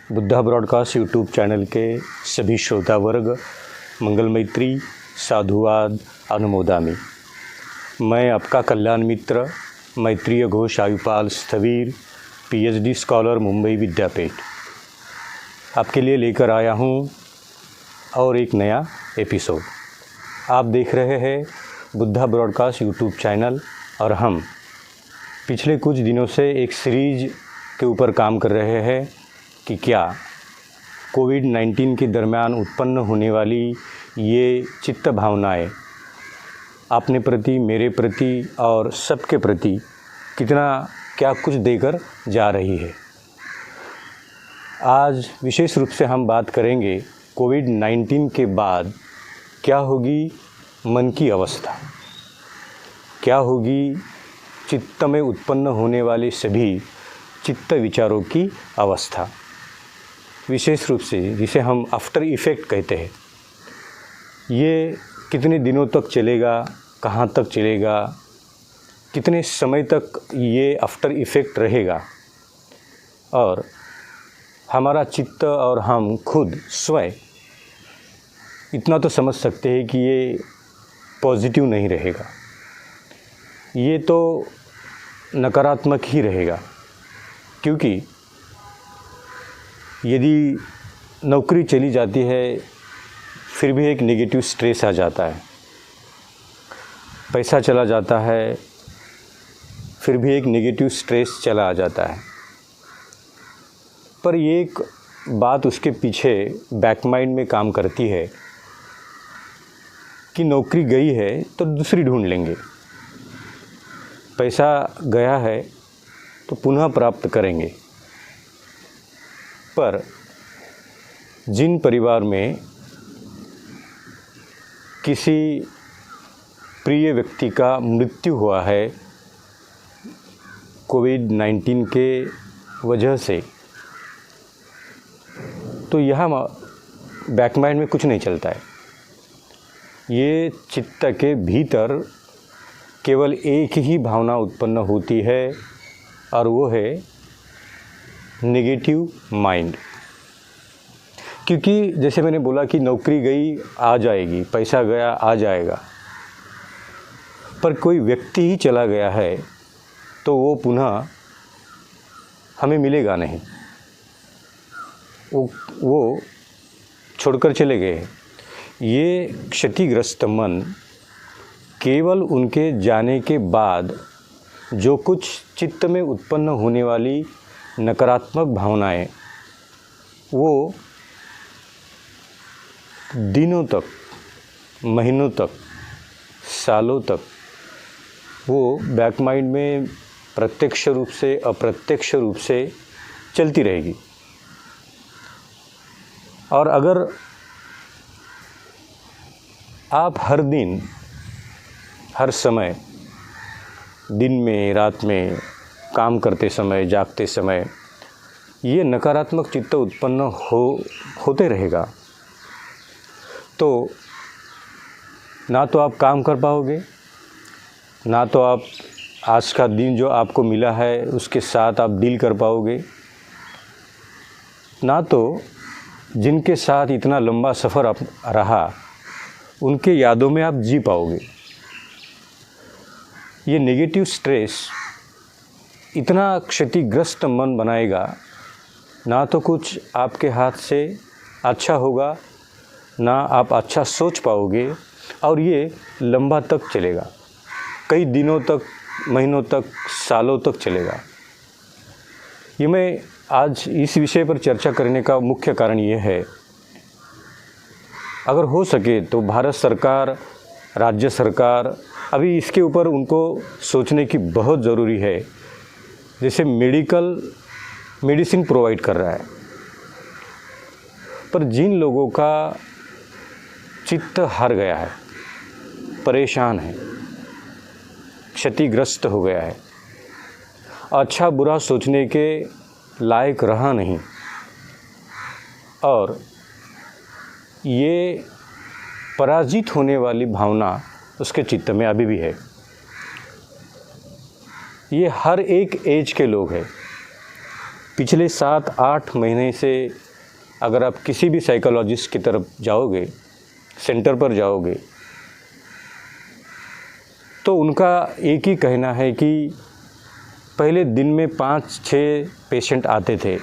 Buddha broadcast YouTube channel के सभी श्रोता वर्ग मंगल मैत्री साधुवाद अनुमोदामि। मैं आपका कल्याण मित्र मैत्रीय घोष आयुपाल स्थवीर पीएचडी स्कॉलर मुंबई विद्यापीठ आपके लिए लेकर आया हूँ और एक नया एपिसोड। आप देख रहे हैं बुद्धा ब्रॉडकास्ट यूट्यूब चैनल और हम पिछले कुछ दिनों से एक सीरीज के ऊपर काम कर रहे हैं कि क्या कोविड-19 के दरमियान उत्पन्न होने वाली ये चित्त भावनाएं अपने प्रति, मेरे प्रति और सबके प्रति कितना क्या कुछ देकर जा रही है। आज विशेष रूप से हम बात करेंगे कोविड-19 के बाद क्या होगी मन की अवस्था, क्या होगी चित्त में उत्पन्न होने वाले सभी चित्त विचारों की अवस्था, विशेष रूप से जिसे हम आफ्टर इफ़ेक्ट कहते हैं। ये कितने दिनों तक चलेगा, कहाँ तक चलेगा, कितने समय तक ये आफ्टर इफ़ेक्ट रहेगा और हमारा चित्त और हम खुद स्वयं इतना तो समझ सकते हैं कि ये पॉजिटिव नहीं रहेगा, ये तो नकारात्मक ही रहेगा। क्योंकि यदि नौकरी चली जाती है फिर भी एक नेगेटिव स्ट्रेस आ जाता है, पैसा चला जाता है फिर भी एक नेगेटिव स्ट्रेस चला आ जाता है। पर ये एक बात उसके पीछे बैक माइंड में काम करती है कि नौकरी गई है तो दूसरी ढूंढ लेंगे, पैसा गया है तो पुनः प्राप्त करेंगे। पर जिन परिवार में किसी प्रिय व्यक्ति का मृत्यु हुआ है कोविड-19 के वजह से, तो यहाँ बैक माइंड में कुछ नहीं चलता है। ये चित्त के भीतर केवल एक ही भावना उत्पन्न होती है और वो है नेगेटिव माइंड। क्योंकि जैसे मैंने बोला कि नौकरी गई आ जाएगी, पैसा गया आ जाएगा, पर कोई व्यक्ति ही चला गया है तो वो पुनः हमें मिलेगा नहीं, वो छोड़कर चले गए। ये क्षतिग्रस्त मन केवल उनके जाने के बाद जो कुछ चित्त में उत्पन्न होने वाली नकारात्मक भावनाएं वो दिनों तक, महीनों तक, सालों तक वो बैक माइंड में प्रत्यक्ष रूप से अप्रत्यक्ष रूप से चलती रहेगी। और अगर आप हर दिन, हर समय, दिन में, रात में, काम करते समय, जागते समय ये नकारात्मक चित्त उत्पन्न होते रहेगा तो ना तो आप काम कर पाओगे, ना तो आप आज का दिन जो आपको मिला है उसके साथ आप डील कर पाओगे, ना तो जिनके साथ इतना लंबा सफ़र आप रहा उनके यादों में आप जी पाओगे। ये नेगेटिव स्ट्रेस इतना क्षतिग्रस्त मन बनाएगा, ना तो कुछ आपके हाथ से अच्छा होगा, ना आप अच्छा सोच पाओगे और ये लंबा तक चलेगा, कई दिनों तक, महीनों तक, सालों तक चलेगा। ये मैं आज इस विषय पर चर्चा करने का मुख्य कारण ये है, अगर हो सके तो भारत सरकार, राज्य सरकार अभी इसके ऊपर उनको सोचने की बहुत ज़रूरी है। जैसे मेडिसिन प्रोवाइड कर रहा है, पर जिन लोगों का चित्त हार गया है, परेशान है, क्षतिग्रस्त हो गया है, अच्छा बुरा सोचने के लायक रहा नहीं और ये पराजित होने वाली भावना उसके चित्त में अभी भी है। ये हर एक एज के लोग हैं, पिछले 7-8 महीने से अगर आप किसी भी साइकोलॉजिस्ट की तरफ जाओगे, सेंटर पर जाओगे, तो उनका एक ही कहना है कि पहले दिन में 5-6 पेशेंट आते थे,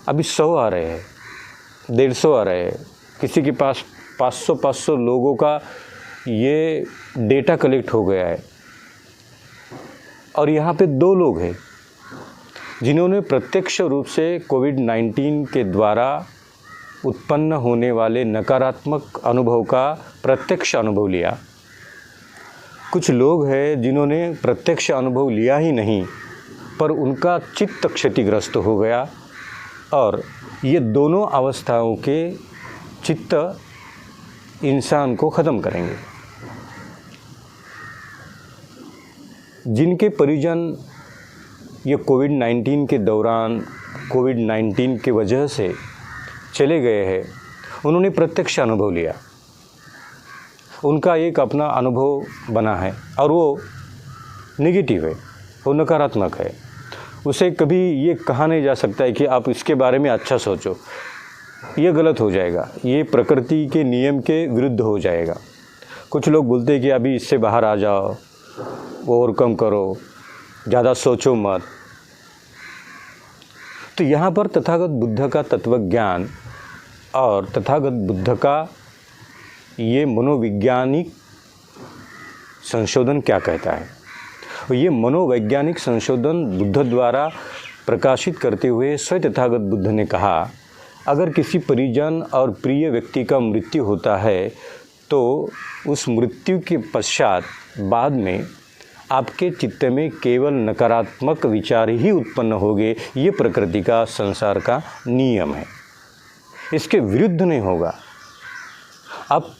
अभी 100 आ रहे हैं, 150 आ रहे हैं, किसी के पास 500 लोगों का ये डेटा कलेक्ट हो गया है। और यहाँ पे 2 लोग हैं जिन्होंने प्रत्यक्ष रूप से कोविड-19 के द्वारा उत्पन्न होने वाले नकारात्मक अनुभव का प्रत्यक्ष अनुभव लिया। कुछ लोग हैं जिन्होंने प्रत्यक्ष अनुभव लिया ही नहीं, पर उनका चित्त क्षतिग्रस्त हो गया, और ये दोनों अवस्थाओं के चित्त इंसान को ख़त्म करेंगे। जिनके परिजन ये कोविड-19 के दौरान कोविड-19 की वजह से चले गए हैं, उन्होंने प्रत्यक्ष अनुभव लिया, उनका एक अपना अनुभव बना है और वो नेगेटिव है, वो नकारात्मक है। उसे कभी ये कहा नहीं जा सकता है कि आप इसके बारे में अच्छा सोचो, ये गलत हो जाएगा, ये प्रकृति के नियम के विरुद्ध हो जाएगा। कुछ लोग बोलते हैं कि अभी इससे बाहर आ जाओ, ओवरकम करो, ज़्यादा सोचो मत। तो यहाँ पर तथागत बुद्ध का तत्वज्ञान और तथागत बुद्ध का ये मनोवैज्ञानिक संशोधन क्या कहता है, और ये मनोवैज्ञानिक संशोधन बुद्ध द्वारा प्रकाशित करते हुए स्वयं तथागत बुद्ध ने कहा, अगर किसी परिजन और प्रिय व्यक्ति का मृत्यु होता है तो उस मृत्यु के पश्चात बाद में आपके चित्त में केवल नकारात्मक विचार ही उत्पन्न होंगे। ये प्रकृति का, संसार का नियम है, इसके विरुद्ध नहीं होगा। आप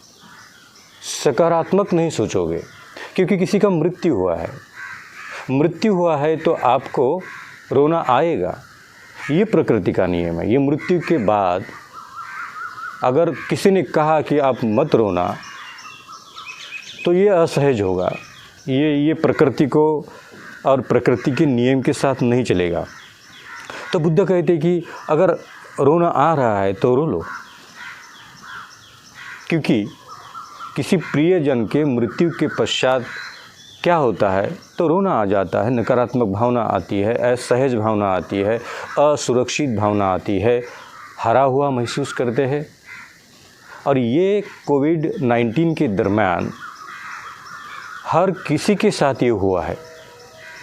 सकारात्मक नहीं सोचोगे, क्योंकि किसी का मृत्यु हुआ है तो आपको रोना आएगा, ये प्रकृति का नियम है। ये मृत्यु के बाद अगर किसी ने कहा कि आप मत रोना, तो ये असहज होगा, ये प्रकृति को और प्रकृति के नियम के साथ नहीं चलेगा। तो बुद्ध कहते हैं कि अगर रोना आ रहा है तो रो लो, क्योंकि किसी प्रियजन के मृत्यु के पश्चात क्या होता है तो रोना आ जाता है, नकारात्मक भावना आती है, असहज भावना आती है, असुरक्षित भावना आती है, हरा हुआ महसूस करते हैं। और ये कोविड-19 के दरम्यान हर किसी के साथ ये हुआ है,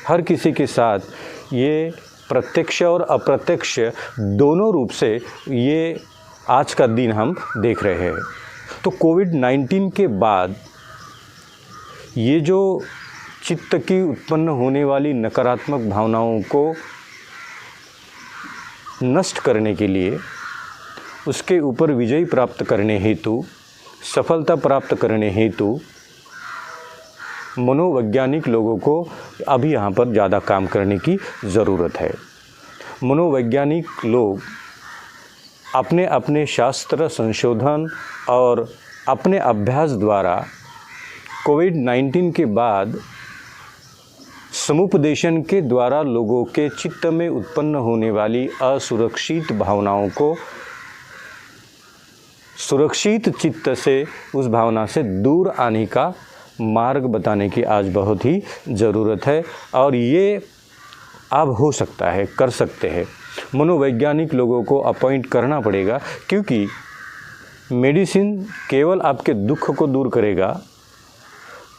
हर किसी के साथ ये प्रत्यक्ष और अप्रत्यक्ष दोनों रूप से ये आज का दिन हम देख रहे हैं। तो कोविड-19 के बाद ये जो चित्त की उत्पन्न होने वाली नकारात्मक भावनाओं को नष्ट करने के लिए, उसके ऊपर विजय प्राप्त करने हेतु, सफलता प्राप्त करने हेतु मनोवैज्ञानिक लोगों को अभी यहाँ पर ज़्यादा काम करने की ज़रूरत है। मनोवैज्ञानिक लोग अपने अपने शास्त्र संशोधन और अपने अभ्यास द्वारा कोविड-19 के बाद समुपदेशन के द्वारा लोगों के चित्त में उत्पन्न होने वाली असुरक्षित भावनाओं को सुरक्षित चित्त से, उस भावना से दूर आने का मार्ग बताने की आज बहुत ही ज़रूरत है। और ये अब हो सकता है, कर सकते हैं। मनोवैज्ञानिक लोगों को अपॉइंट करना पड़ेगा, क्योंकि मेडिसिन केवल आपके दुख को दूर करेगा,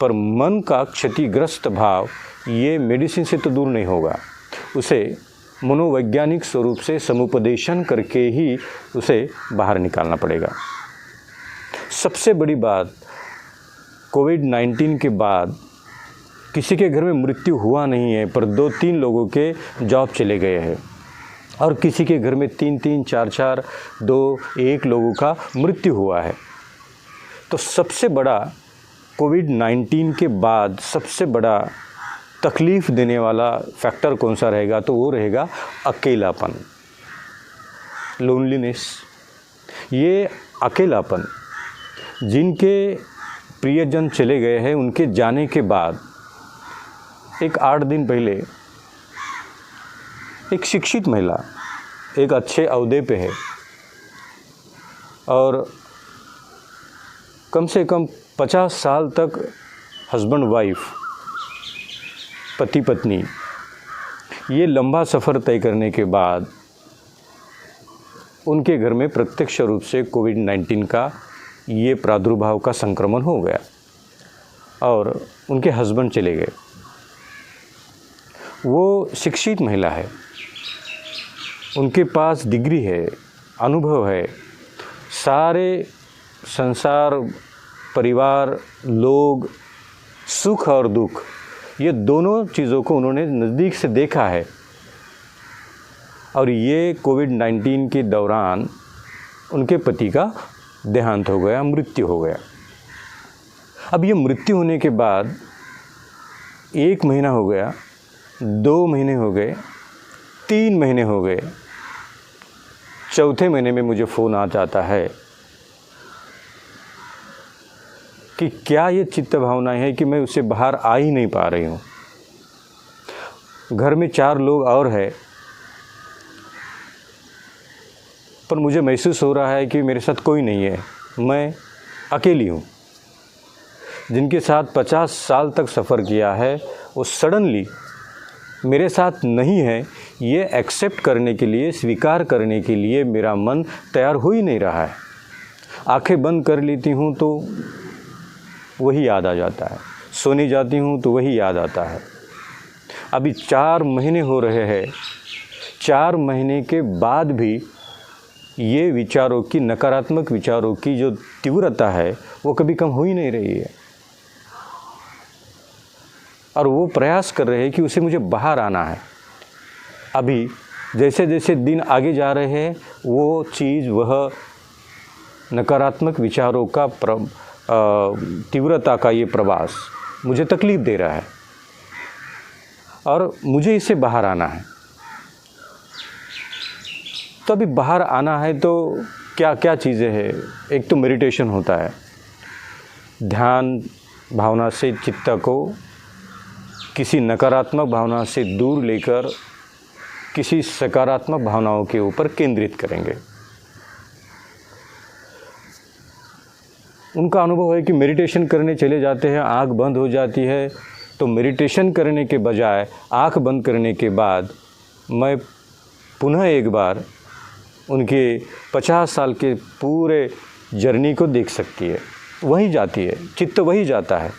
पर मन का क्षतिग्रस्त भाव ये मेडिसिन से तो दूर नहीं होगा। उसे मनोवैज्ञानिक स्वरूप से समुपदेशन करके ही उसे बाहर निकालना पड़ेगा। सबसे बड़ी बात, कोविड-19 के बाद किसी के घर में मृत्यु हुआ नहीं है, पर 2-3 लोगों के जॉब चले गए हैं, और किसी के घर में 3-3, 4-4, 2-1 लोगों का मृत्यु हुआ है। तो सबसे बड़ा कोविड-19 के बाद सबसे बड़ा तकलीफ़ देने वाला फैक्टर कौन सा रहेगा, तो वो रहेगा अकेलापन, लोनलीनेस। ये अकेलापन, जिनके प्रियजन चले गए हैं, उनके जाने के बाद एक 8 दिन पहले एक शिक्षित महिला एक अच्छे ओहदे पे है और कम से कम 50 साल तक हस्बैंड वाइफ, पति पत्नी, ये लंबा सफ़र तय करने के बाद उनके घर में प्रत्यक्ष रूप से कोविड-19 का ये प्रादुर्भाव का संक्रमण हो गया और उनके हस्बैंड चले गए। वो शिक्षित महिला है, उनके पास डिग्री है, अनुभव है, सारे संसार, परिवार, लोग, सुख और दुख, ये दोनों चीज़ों को उन्होंने नज़दीक से देखा है और ये कोविड-19 के दौरान उनके पति का देहांत हो गया, मृत्यु हो गया। अब ये मृत्यु होने के बाद 1 महीना हो गया, 2 महीने हो गए, 3 महीने हो गए, चौथे महीने में मुझे फ़ोन आ जाता है कि क्या ये चित्त भावनाएं हैं कि मैं उससे बाहर आ ही नहीं पा रही हूँ। घर में 4 लोग और हैं, पर मुझे महसूस हो रहा है कि मेरे साथ कोई नहीं है, मैं अकेली हूँ। जिनके साथ 50 साल तक सफ़र किया है वो सडनली मेरे साथ नहीं है, ये एक्सेप्ट करने के लिए, स्वीकार करने के लिए मेरा मन तैयार हो ही नहीं रहा है। आंखें बंद कर लेती हूँ तो वही याद आ जाता है, सोने जाती हूँ तो वही याद आता है। अभी 4 महीने हो रहे हैं, 4 महीने के बाद भी ये विचारों की, नकारात्मक विचारों की जो तीव्रता है वो कभी कम हो ही नहीं रही है और वो प्रयास कर रहे हैं कि उसे मुझे बाहर आना है। अभी जैसे जैसे दिन आगे जा रहे हैं वो चीज़, वह नकारात्मक विचारों का तीव्रता का ये प्रवास मुझे तकलीफ़ दे रहा है और मुझे इससे बाहर आना है। तो अभी बाहर आना है तो क्या क्या चीज़ें हैं। एक तो मेडिटेशन होता है, ध्यान भावना से चित्त को किसी नकारात्मक भावना से दूर लेकर किसी सकारात्मक भावनाओं के ऊपर केंद्रित करेंगे। उनका अनुभव है कि मेडिटेशन करने चले जाते हैं, आँख बंद हो जाती है, तो मेडिटेशन करने के बजाय आँख बंद करने के बाद मैं पुनः एक बार उनके 50 साल के पूरे जर्नी को देख सकती है, वहीं जाती है, चित्त वहीं जाता है।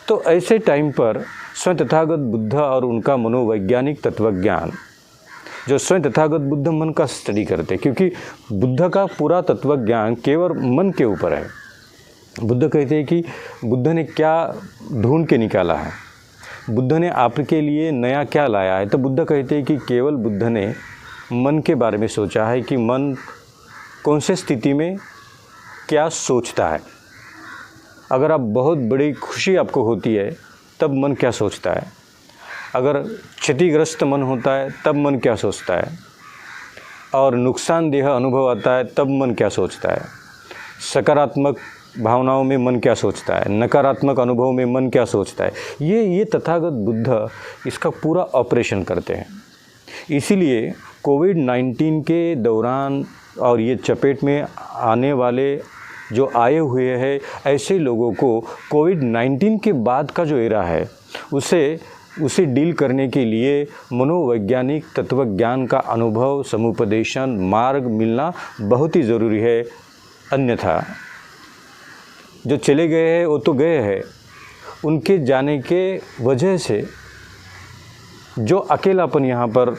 तो ऐसे टाइम पर स्वयं तथागत बुद्ध और उनका मनोवैज्ञानिक तत्वज्ञान, जो स्वयं तथागत बुद्ध मन का स्टडी करते, क्योंकि बुद्ध का पूरा तत्वज्ञान केवल मन के ऊपर है। बुद्ध कहते हैं कि बुद्ध ने क्या ढूंढ के निकाला है, बुद्ध ने आपके लिए नया क्या लाया है। तो बुद्ध कहते हैं कि केवल बुद्ध ने मन के बारे में सोचा है कि मन कौन से स्थिति में क्या सोचता है। अगर आप बहुत बड़ी खुशी आपको होती है तब मन क्या सोचता है, अगर क्षतिग्रस्त मन होता है तब मन क्या सोचता है, और नुकसानदेह अनुभव आता है तब मन क्या सोचता है, सकारात्मक भावनाओं में मन क्या सोचता है, नकारात्मक अनुभव में मन क्या सोचता है। ये तथागत बुद्ध इसका पूरा ऑपरेशन करते हैं। इसीलिए कोविड-19 के दौरान और ये चपेट में आने वाले जो आए हुए हैं ऐसे लोगों को कोविड-19 के बाद का जो एरा है उसे डील करने के लिए मनोवैज्ञानिक तत्वज्ञान का अनुभव, समुपदेशन, मार्ग मिलना बहुत ही ज़रूरी है। अन्यथा जो चले गए हैं वो तो गए हैं, उनके जाने के वजह से जो अकेलापन यहाँ पर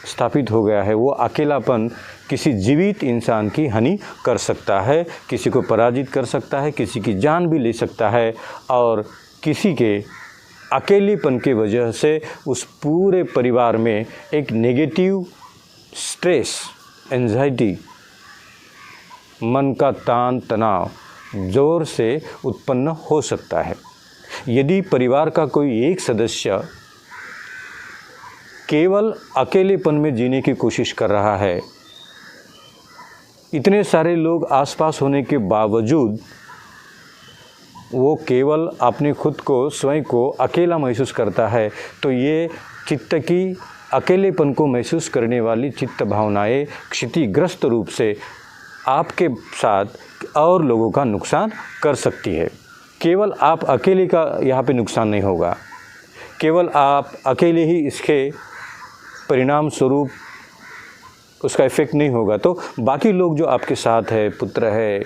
स्थापित हो गया है, वो अकेलापन किसी जीवित इंसान की हानि कर सकता है, किसी को पराजित कर सकता है, किसी की जान भी ले सकता है और किसी के अकेलेपन के वजह से उस पूरे परिवार में एक नेगेटिव स्ट्रेस, एंजाइटी, मन का तान तनाव ज़ोर से उत्पन्न हो सकता है। यदि परिवार का कोई एक सदस्य केवल अकेलेपन में जीने की कोशिश कर रहा है, इतने सारे लोग आसपास होने के बावजूद वो केवल अपने खुद को, स्वयं को अकेला महसूस करता है, तो ये चित्त की अकेलेपन को महसूस करने वाली चित्त भावनाएं क्षतिग्रस्त रूप से आपके साथ और लोगों का नुकसान कर सकती है। केवल आप अकेले का यहाँ पे नुकसान नहीं होगा, केवल आप अकेले ही इसके परिणाम स्वरूप उसका इफ़ेक्ट नहीं होगा, तो बाकी लोग जो आपके साथ है, पुत्र है,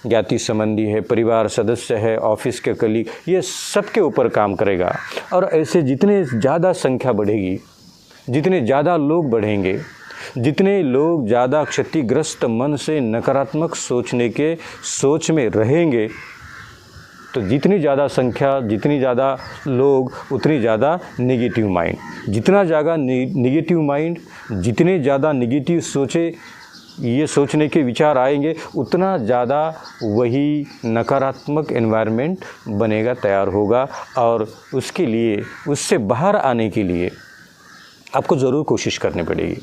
ज्ञाति संबंधी है, परिवार सदस्य है, ऑफिस के कलीग, ये सबके ऊपर काम करेगा। और ऐसे जितने ज़्यादा संख्या बढ़ेगी, जितने ज़्यादा लोग बढ़ेंगे, जितने लोग ज़्यादा क्षतिग्रस्त मन से नकारात्मक सोच में रहेंगे, तो जितनी ज़्यादा संख्या, जितनी ज़्यादा लोग, उतनी ज़्यादा नेगेटिव माइंड। जितना ज़्यादा नेगेटिव माइंड, जितने ज़्यादा नेगेटिव ये सोचने के विचार आएंगे, उतना ज़्यादा वही नकारात्मक एनवायरनमेंट बनेगा, तैयार होगा। और उसके लिए, उससे बाहर आने के लिए आपको ज़रूर कोशिश करनी पड़ेगी।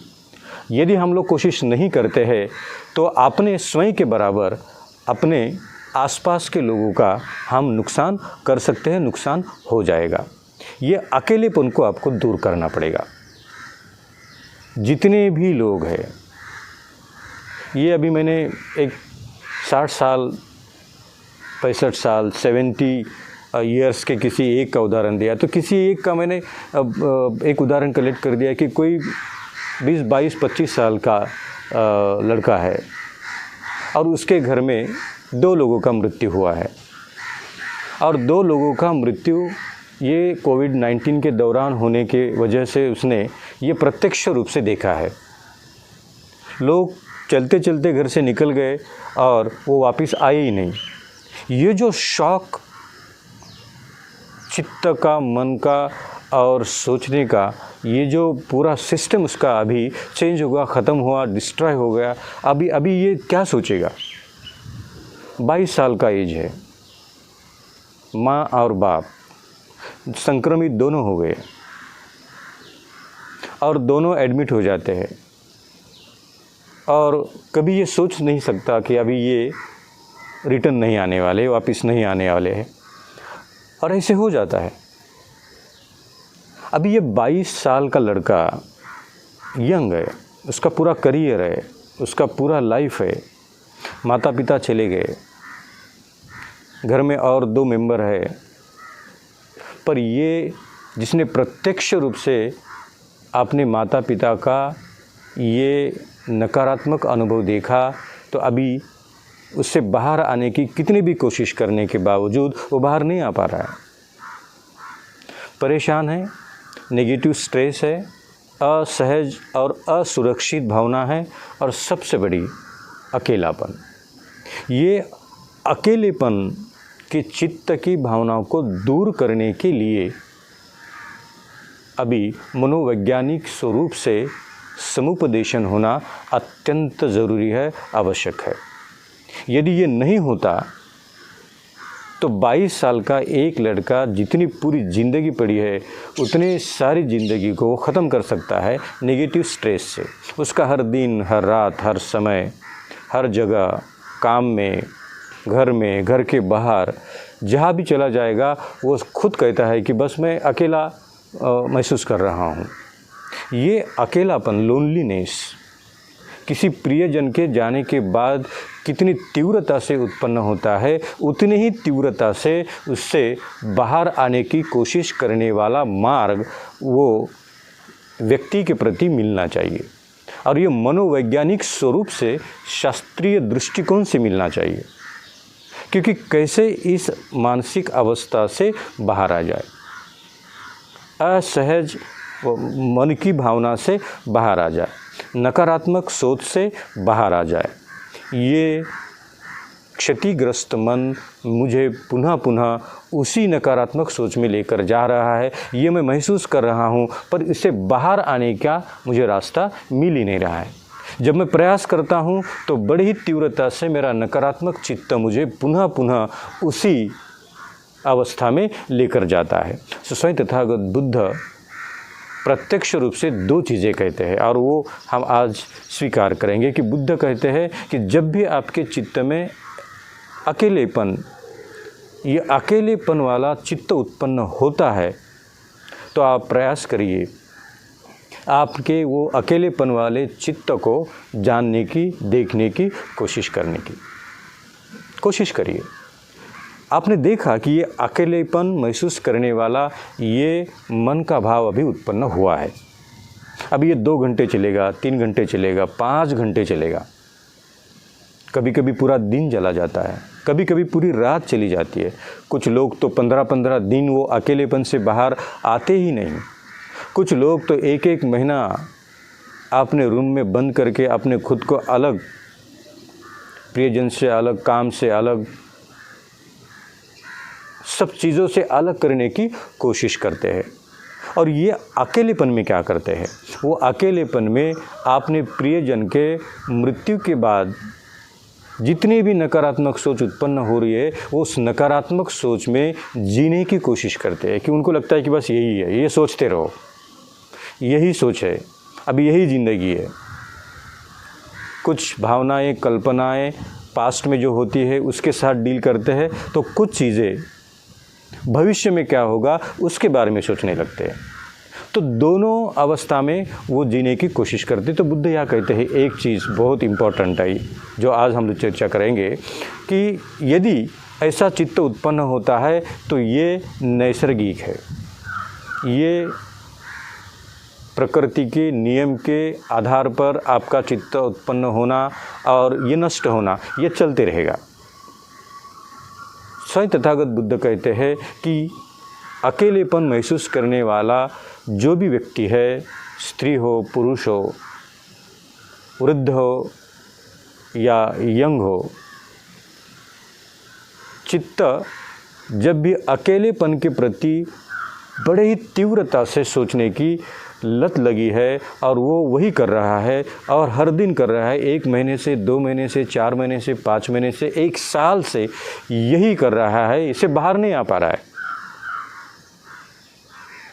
यदि हम लोग कोशिश नहीं करते हैं तो अपने स्वयं के बराबर अपने आसपास के लोगों का हम नुकसान कर सकते हैं, नुकसान हो जाएगा। ये अकेलेपन को आपको दूर करना पड़ेगा। जितने भी लोग हैं, ये अभी मैंने एक 60 साल, 65 साल, 70 ईयर्स के किसी एक का उदाहरण दिया, तो किसी एक का मैंने एक उदाहरण कलेक्ट कर दिया कि कोई 20, 22, 25 साल का लड़का है और उसके घर में 2 लोगों का मृत्यु हुआ है। और 2 लोगों का मृत्यु ये कोविड-19 के दौरान होने के वजह से उसने ये प्रत्यक्ष रूप से देखा है। लोग चलते चलते घर से निकल गए और वो वापस आए ही नहीं। ये जो शॉक चित्त का, मन का और सोचने का, ये जो पूरा सिस्टम उसका अभी चेंज हुआ, ख़त्म हुआ, डिस्ट्रॉय हो गया। अभी ये क्या सोचेगा? 22 साल का एज है, माँ और बाप संक्रमित दोनों हो गए और दोनों एडमिट हो जाते हैं। और कभी ये सोच नहीं सकता कि अभी ये रिटर्न नहीं आने वाले, वापस नहीं आने वाले हैं, और ऐसे हो जाता है। अभी ये 22 साल का लड़का यंग है, उसका पूरा करियर है, उसका पूरा लाइफ है, माता पिता चले गए, घर में और 2 मेंबर है, पर ये जिसने प्रत्यक्ष रूप से अपने माता पिता का ये नकारात्मक अनुभव देखा, तो अभी उससे बाहर आने की कितनी भी कोशिश करने के बावजूद वो बाहर नहीं आ पा रहा है। परेशान है, नेगेटिव स्ट्रेस है, असहज और असुरक्षित भावना है, और सबसे बड़ी अकेलापन। ये अकेलेपन के चित्त की भावनाओं को दूर करने के लिए अभी मनोवैज्ञानिक स्वरूप से समुपदेशन होना अत्यंत ज़रूरी है, आवश्यक है। यदि ये नहीं होता तो 22 साल का एक लड़का जितनी पूरी ज़िंदगी पड़ी है, उतनी सारी ज़िंदगी को ख़त्म कर सकता है नेगेटिव स्ट्रेस से। उसका हर दिन, हर रात, हर समय, हर जगह, काम में, घर में, घर के बाहर, जहाँ भी चला जाएगा, वो खुद कहता है कि बस मैं अकेला महसूस कर रहा हूँ। ये अकेलापन, लोनलीनेस, किसी प्रियजन के जाने के बाद कितनी तीव्रता से उत्पन्न होता है, उतनी ही तीव्रता से उससे बाहर आने की कोशिश करने वाला मार्ग वो व्यक्ति के प्रति मिलना चाहिए। और ये मनोवैज्ञानिक स्वरूप से, शास्त्रीय दृष्टिकोण से मिलना चाहिए, क्योंकि कैसे इस मानसिक अवस्था से बाहर आ जाए, असहज मन की भावना से बाहर आ जाए, नकारात्मक सोच से बाहर आ जाए। ये क्षतिग्रस्त मन मुझे पुनः पुनः उसी नकारात्मक सोच में लेकर जा रहा है, ये मैं महसूस कर रहा हूँ, पर इससे बाहर आने का मुझे रास्ता मिल ही नहीं रहा है। जब मैं प्रयास करता हूँ तो बड़ी ही तीव्रता से मेरा नकारात्मक चित्त मुझे पुनः पुनः उसी अवस्था में लेकर जाता है। स्वयं तथागत बुद्ध प्रत्यक्ष रूप से 2 चीज़ें कहते हैं, और वो हम आज स्वीकार करेंगे कि बुद्ध कहते हैं कि जब भी आपके चित्त में अकेलेपन, ये अकेलेपन वाला चित्त उत्पन्न होता है, तो आप प्रयास करिए आपके वो अकेलेपन वाले चित्त को जानने की, देखने की कोशिश करने की कोशिश करिए। आपने देखा कि ये अकेलेपन महसूस करने वाला ये मन का भाव अभी उत्पन्न हुआ है। अब ये 2 घंटे चलेगा, 3 घंटे चलेगा, 5 घंटे चलेगा, कभी कभी पूरा दिन चला जाता है, कभी कभी पूरी रात चली जाती है। कुछ लोग तो 15-15 दिन वो अकेलेपन से बाहर आते ही नहीं। कुछ लोग तो 1-1 महीना अपने रूम में बंद करके अपने खुद को अलग, प्रियजन से अलग, काम से अलग, सब चीज़ों से अलग करने की कोशिश करते हैं। और ये अकेलेपन में क्या करते हैं? वो अकेलेपन में अपने प्रियजन के मृत्यु के बाद जितनी भी नकारात्मक सोच उत्पन्न हो रही है, वो उस नकारात्मक सोच में जीने की कोशिश करते हैं कि उनको लगता है कि बस यही है, ये सोचते रहो, यही सोच है, अब यही ज़िंदगी है। कुछ भावनाएं, कल्पनाएं पास्ट में जो होती है उसके साथ डील करते हैं, तो कुछ चीज़ें भविष्य में क्या होगा उसके बारे में सोचने लगते हैं। तो दोनों अवस्था में वो जीने की कोशिश करते। तो बुद्ध यह कहते हैं, एक चीज़ बहुत इम्पोर्टेंट है जो आज हम लोग चर्चा करेंगे, कि यदि ऐसा चित्त उत्पन्न होता है तो ये नैसर्गिक है, ये प्रकृति के नियम के आधार पर आपका चित्त उत्पन्न होना और ये नष्ट होना, ये चलते रहेगा। स्वयं तथागत बुद्ध कहते हैं कि अकेलेपन महसूस करने वाला जो भी व्यक्ति है, स्त्री हो, पुरुष हो, वृद्ध हो या यंग हो, चित्त जब भी अकेलेपन के प्रति बड़े ही तीव्रता से सोचने की लत लगी है और वो वही कर रहा है और हर दिन कर रहा है, 1 महीने से, 2 महीने से, 4 महीने से, 5 महीने से, 1 साल से यही कर रहा है, इसे बाहर नहीं आ पा रहा है,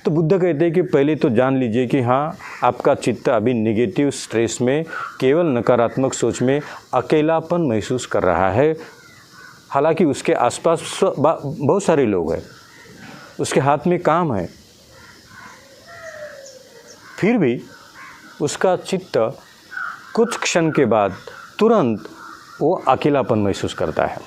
तो बुद्ध कहते हैं कि पहले तो जान लीजिए कि हाँ, आपका चित्त अभी नेगेटिव स्ट्रेस में, केवल नकारात्मक सोच में अकेलापन महसूस कर रहा है। हालांकि उसके आसपास बहुत सारे लोग हैं, उसके हाथ में काम है, फिर भी उसका चित्त कुछ क्षण के बाद तुरंत वो अकेलापन महसूस करता है।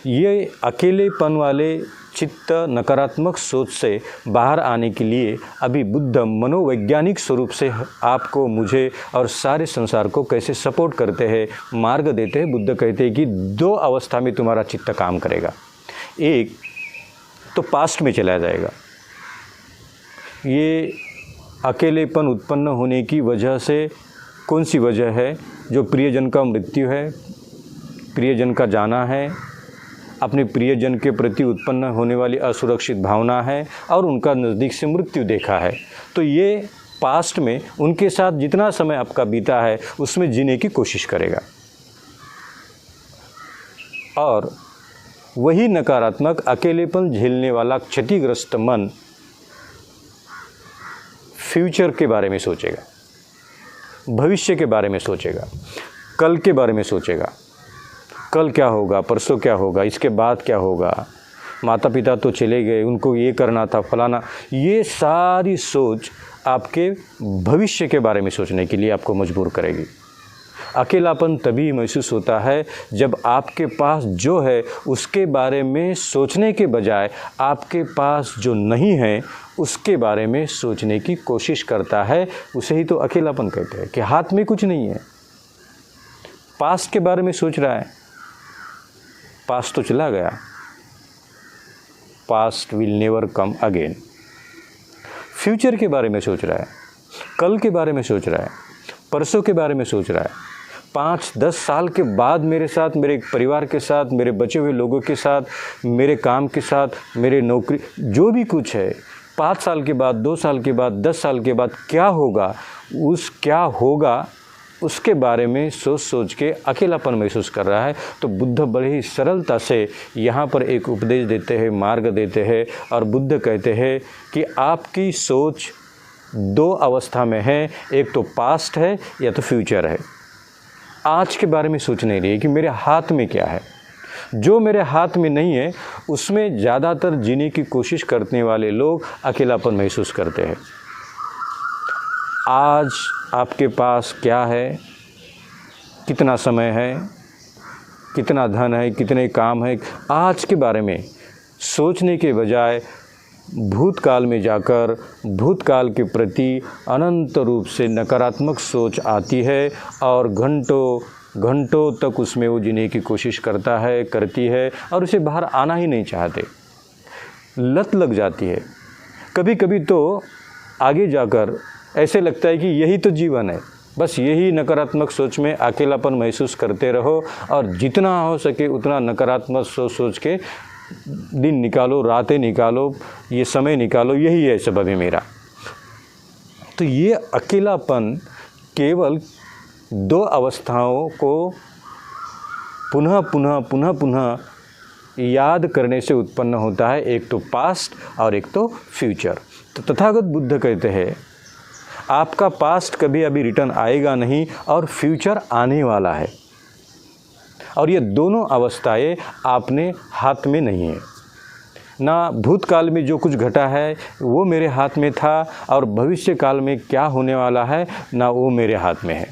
ये अकेलेपन वाले चित्त नकारात्मक सोच से बाहर आने के लिए अभी बुद्ध मनोवैज्ञानिक स्वरूप से आपको, मुझे और सारे संसार को कैसे सपोर्ट करते हैं, मार्ग देते हैं। बुद्ध कहते हैं कि 2 अवस्था में तुम्हारा चित्त काम करेगा। एक तो पास्ट में चला जाएगा, ये अकेलेपन उत्पन्न होने की वजह से कौन सी वजह है? जो प्रियजन का मृत्यु है, प्रियजन का जाना है, अपने प्रियजन के प्रति उत्पन्न होने वाली असुरक्षित भावना है और उनका नज़दीक से मृत्यु देखा है। तो ये पास्ट में उनके साथ जितना समय आपका बीता है उसमें जीने की कोशिश करेगा और वही नकारात्मक अकेलेपन झेलने वाला क्षतिग्रस्त मन फ्यूचर के बारे में सोचेगा, भविष्य के बारे में सोचेगा, कल के बारे में सोचेगा, कल क्या होगा, परसों क्या होगा, इसके बाद क्या होगा, माता पिता तो चले गए, उनको ये करना था, फलाना। ये सारी सोच आपके भविष्य के बारे में सोचने के लिए आपको मजबूर करेगी। अकेलापन तभी महसूस होता है जब आपके पास जो है उसके बारे में सोचने के बजाय आपके पास जो नहीं है उसके बारे में सोचने की कोशिश करता है। उसे ही तो अकेलापन कहते हैं कि हाथ में कुछ नहीं है। पास्ट के बारे में सोच रहा है, पास्ट तो चला गया, past will never come again. Future के बारे में सोच रहा है, कल के बारे में सोच रहा है, परसों के बारे में सोच रहा है, 5-10 साल के बाद मेरे साथ, मेरे परिवार के साथ, मेरे बचे हुए लोगों के साथ, मेरे काम के साथ, मेरे नौकरी, जो भी कुछ है, 5 साल के बाद, 2 साल के बाद, 10 साल के बाद क्या होगा, उसके बारे में सोच सोच के अकेलापन महसूस कर रहा है। तो बुद्ध बड़े ही सरलता से यहाँ पर एक उपदेश देते हैं, मार्ग देते हैं और बुद्ध कहते हैं कि आपकी सोच 2 अवस्था में है, एक तो पास्ट है या तो फ्यूचर है। आज के बारे में सोच नहीं रही कि मेरे हाथ में क्या है। जो मेरे हाथ में नहीं है उसमें ज़्यादातर जीने की कोशिश करने वाले लोग अकेलापन महसूस करते हैं। आज आपके पास क्या है, कितना समय है, कितना धन है, कितने काम है, आज के बारे में सोचने के बजाय भूतकाल में जाकर भूतकाल के प्रति अनंत रूप से नकारात्मक सोच आती है और घंटों घंटों तक उसमें वो जीने की कोशिश करती है और उसे बाहर आना ही नहीं चाहते। लत लग जाती है। कभी कभी तो आगे जाकर ऐसे लगता है कि यही तो जीवन है, बस यही नकारात्मक सोच में अकेलापन महसूस करते रहो और जितना हो सके उतना नकारात्मक सोच के दिन निकालो, रातें निकालो, ये समय निकालो, यही है सब अभी मेरा। तो ये अकेलापन केवल दो अवस्थाओं को पुनः पुनः पुनः पुनः याद करने से उत्पन्न होता है, एक तो पास्ट और एक तो फ्यूचर। तो तथागत बुद्ध कहते हैं आपका पास्ट कभी अभी रिटर्न आएगा नहीं और फ्यूचर आने वाला है, और ये दोनों अवस्थाएं आपने हाथ में नहीं है। ना भूतकाल में जो कुछ घटा है वो मेरे हाथ में था और भविष्य काल में क्या होने वाला है ना वो मेरे हाथ में है।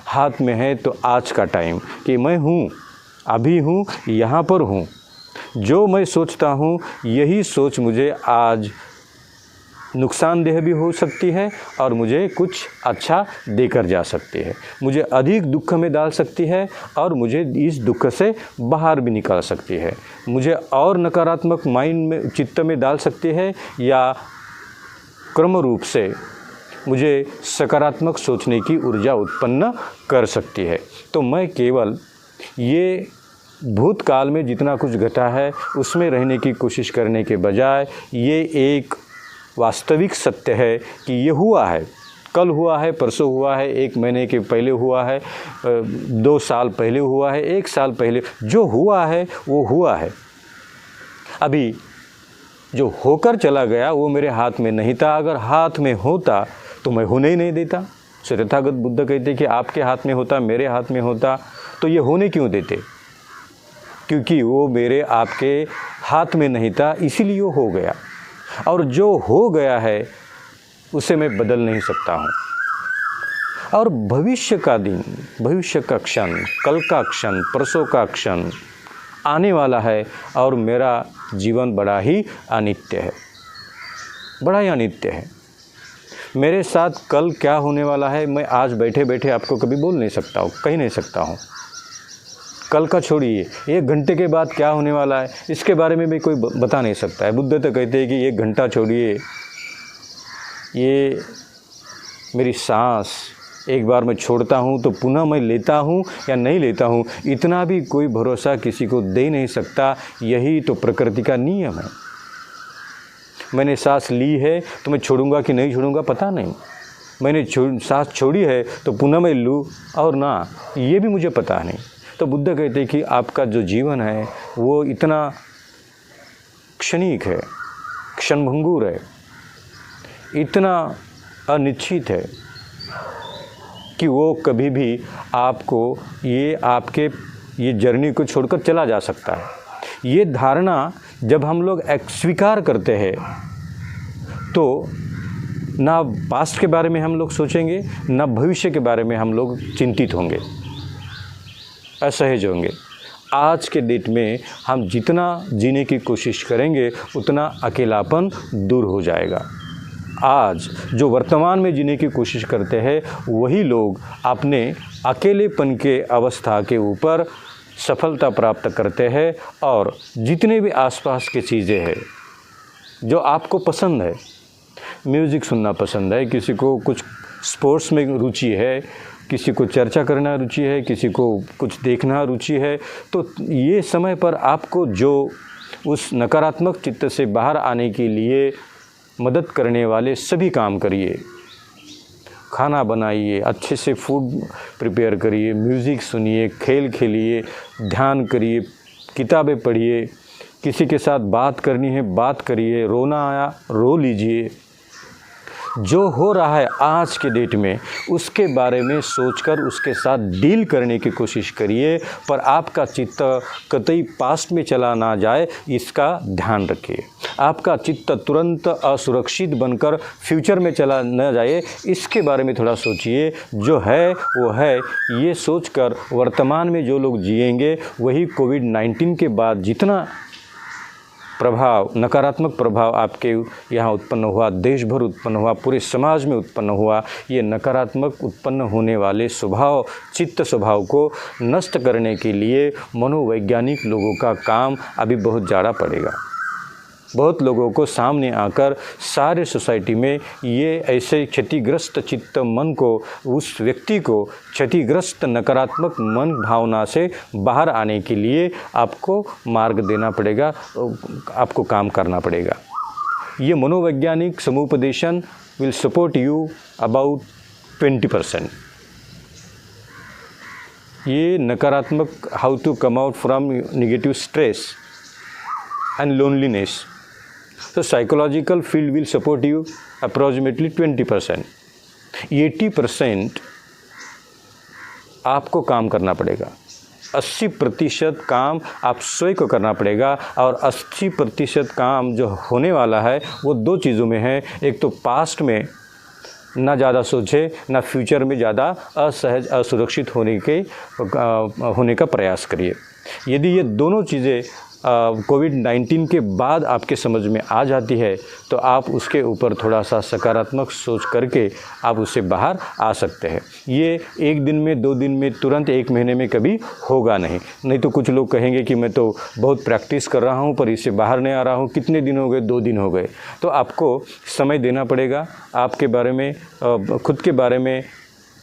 हाथ में है तो आज का टाइम कि मैं हूँ, अभी हूँ, यहाँ पर हूँ। जो मैं सोचता हूँ यही सोच मुझे आज नुकसानदेह भी हो सकती है और मुझे कुछ अच्छा देकर जा सकती है, मुझे अधिक दुख में डाल सकती है और मुझे इस दुख से बाहर भी निकाल सकती है, मुझे और नकारात्मक माइंड में चित्त में डाल सकती है या क्रम रूप से मुझे सकारात्मक सोचने की ऊर्जा उत्पन्न कर सकती है। तो मैं केवल ये भूतकाल में जितना कुछ घटा है उसमें रहने की कोशिश करने के बजाय ये एक वास्तविक सत्य है कि ये हुआ है, कल हुआ है, परसों हुआ है, 1 महीने के पहले हुआ है, 2 साल पहले हुआ है, 1 साल पहले, जो हुआ है वो हुआ है। अभी जो होकर चला गया वो मेरे हाथ में नहीं था, अगर हाथ में होता तो मैं होने ही नहीं देता। तथागत बुद्ध कहते कि आपके हाथ में होता, मेरे हाथ में होता तो ये होने क्यों देते? क्योंकि वो मेरे आपके हाथ में नहीं था, इसीलिए वो हो गया। और जो हो गया है उसे मैं बदल नहीं सकता हूँ। और भविष्य का दिन, भविष्य का क्षण, कल का क्षण, परसों का क्षण आने वाला है और मेरा जीवन बड़ा ही अनित्य है, बड़ा ही अनित्य है। मेरे साथ कल क्या होने वाला है मैं आज बैठे बैठे आपको कभी बोल नहीं सकता हूँ, कह नहीं सकता हूँ। कल का छोड़िए, 1 घंटे के बाद क्या होने वाला है इसके बारे में भी कोई बता नहीं सकता है। बुद्ध तो कहते हैं कि 1 घंटा छोड़िए, ये मेरी सांस एक बार मैं छोड़ता हूँ तो पुनः मैं लेता हूँ या नहीं लेता हूँ, इतना भी कोई भरोसा किसी को दे नहीं सकता। यही तो प्रकृति का नियम है। मैंने सांस ली है तो मैं छोड़ूंगा कि नहीं छोड़ूंगा पता नहीं, मैंने सांस छोड़ी है तो पुनः मैं लूँ और ना, ये भी मुझे पता नहीं। तो बुद्ध कहते हैं कि आपका जो जीवन है वो इतना क्षणिक है, क्षणभंगुर है, इतना अनिश्चित है कि वो कभी भी आपको आपके जर्नी को छोड़कर चला जा सकता है। ये धारणा जब हम लोग स्वीकार करते हैं तो ना पास्ट के बारे में हम लोग सोचेंगे, ना भविष्य के बारे में हम लोग चिंतित होंगे, असहज होंगे। आज के डेट में हम जितना जीने की कोशिश करेंगे उतना अकेलापन दूर हो जाएगा। आज जो वर्तमान में जीने की कोशिश करते हैं वही लोग अपने अकेलेपन के अवस्था के ऊपर सफलता प्राप्त करते हैं। और जितने भी आसपास की चीज़ें हैं जो आपको पसंद है, म्यूज़िक सुनना पसंद है, किसी को कुछ स्पोर्ट्स में रुचि है, किसी को चर्चा करना रुचि है, किसी को कुछ देखना रुचि है, तो ये समय पर आपको जो उस नकारात्मक चित्त से बाहर आने के लिए मदद करने वाले सभी काम करिए। खाना बनाइए, अच्छे से फूड प्रिपेयर करिए, म्यूज़िक सुनिए, खेल खेलिए, ध्यान करिए, किताबें पढ़िए, किसी के साथ बात करनी है बात करिए, रोना आया रो लीजिए। जो हो रहा है आज के डेट में उसके बारे में सोचकर उसके साथ डील करने की कोशिश करिए, पर आपका चित्त कतई पास्ट में चला ना जाए इसका ध्यान रखिए। आपका चित्त तुरंत असुरक्षित बनकर फ्यूचर में चला न जाए इसके बारे में थोड़ा सोचिए। जो है वो है, ये सोचकर वर्तमान में जो लोग जिएंगे वही कोविड-19 के बाद जितना प्रभाव, नकारात्मक प्रभाव आपके यहाँ उत्पन्न हुआ, देश भर उत्पन्न हुआ, पूरे समाज में उत्पन्न हुआ, ये नकारात्मक उत्पन्न होने वाले स्वभाव, चित्त स्वभाव को नष्ट करने के लिए मनोवैज्ञानिक लोगों का काम अभी बहुत ज़्यादा पड़ेगा। बहुत लोगों को सामने आकर सारे सोसाइटी में ये ऐसे क्षतिग्रस्त चित्त मन को, उस व्यक्ति को क्षतिग्रस्त नकारात्मक मन भावना से बाहर आने के लिए आपको मार्ग देना पड़ेगा, आपको काम करना पड़ेगा। ये मनोवैज्ञानिक समुपदेशन विल सपोर्ट यू अबाउट 20%। ये नकारात्मक how to come out from negative stress and loneliness, तो psychological field will support you approximately 20%। 80% आपको काम करना पड़ेगा, 80% काम आप स्वयं को करना पड़ेगा। और 80% काम जो होने वाला है वो दो चीज़ों में है। एक तो पास्ट में ना ज़्यादा सोचे, ना फ्यूचर में ज़्यादा असहज असुरक्षित होने का प्रयास करिए। यदि ये दोनों चीज़ें कोविड-19 के बाद आपके समझ में आ जाती है तो आप उसके ऊपर थोड़ा सा सकारात्मक सोच करके आप उससे बाहर आ सकते हैं। ये एक दिन में, 2 दिन में, तुरंत 1 महीने में कभी होगा नहीं तो कुछ लोग कहेंगे कि मैं तो बहुत प्रैक्टिस कर रहा हूँ पर इससे बाहर नहीं आ रहा हूँ, कितने दिन हो गए, 2 दिन हो गए। तो आपको समय देना पड़ेगा आपके बारे में, खुद के बारे में,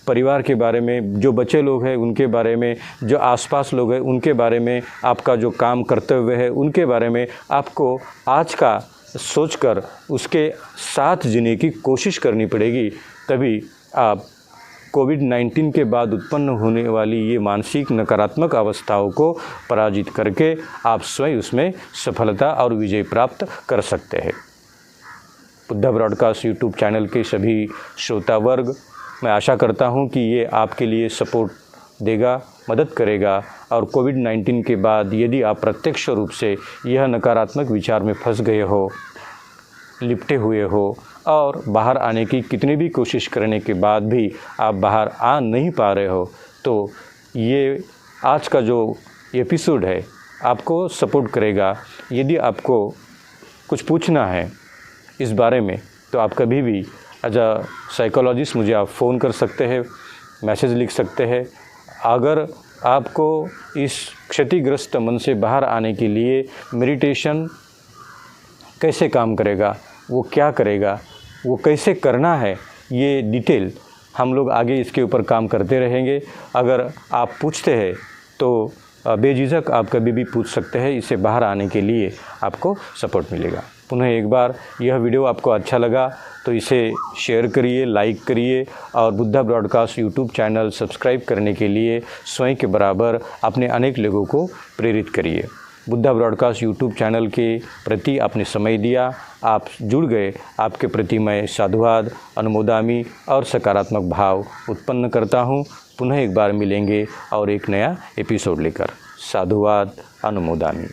परिवार के बारे में, जो बच्चे लोग हैं उनके बारे में, जो आसपास लोग हैं उनके बारे में, आपका जो काम कर्तव्य है उनके बारे में आपको आज का सोचकर उसके साथ जीने की कोशिश करनी पड़ेगी। तभी आप कोविड-19 के बाद उत्पन्न होने वाली ये मानसिक नकारात्मक अवस्थाओं को पराजित करके आप स्वयं उसमें सफलता और विजय प्राप्त कर सकते हैं। बुद्धा ब्रॉडकास्ट यूट्यूब चैनल के सभी श्रोता वर्ग, मैं आशा करता हूं कि ये आपके लिए सपोर्ट देगा, मदद करेगा। और कोविड-19 के बाद यदि आप प्रत्यक्ष रूप से यह नकारात्मक विचार में फंस गए हो, लिपटे हुए हो और बाहर आने की कितनी भी कोशिश करने के बाद भी आप बाहर आ नहीं पा रहे हो, तो ये आज का जो एपिसोड है आपको सपोर्ट करेगा। यदि आपको कुछ पूछना है इस बारे में तो आप कभी भी एज अ साइकोलॉजिस्ट मुझे आप फ़ोन कर सकते हैं, मैसेज लिख सकते हैं। अगर आपको इस क्षतिग्रस्त मन से बाहर आने के लिए मेडिटेशन कैसे काम करेगा, वो क्या करेगा, वो कैसे करना है, ये डिटेल हम लोग आगे इसके ऊपर काम करते रहेंगे। अगर आप पूछते हैं तो बेझिझक आप कभी भी पूछ सकते हैं, इससे बाहर आने के लिए आपको सपोर्ट मिलेगा। पुनः एक बार यह वीडियो आपको अच्छा लगा तो इसे शेयर करिए, लाइक करिए और Buddha broadcast YouTube channel subscribe करने के लिए स्वयं के बराबर अपने अनेक लोगों को प्रेरित करिए। बुद्धा ब्रॉडकास्ट यूट्यूब चैनल के प्रति आपने समय दिया, आप जुड़ गए, आपके प्रति मैं साधुवाद, अनुमोदामी और सकारात्मक भाव उत्पन्न करता हूँ। पुनः एक बार मिलेंगे और एक नया एपिसोड लेकर। साधुवाद, अनुमोदामी।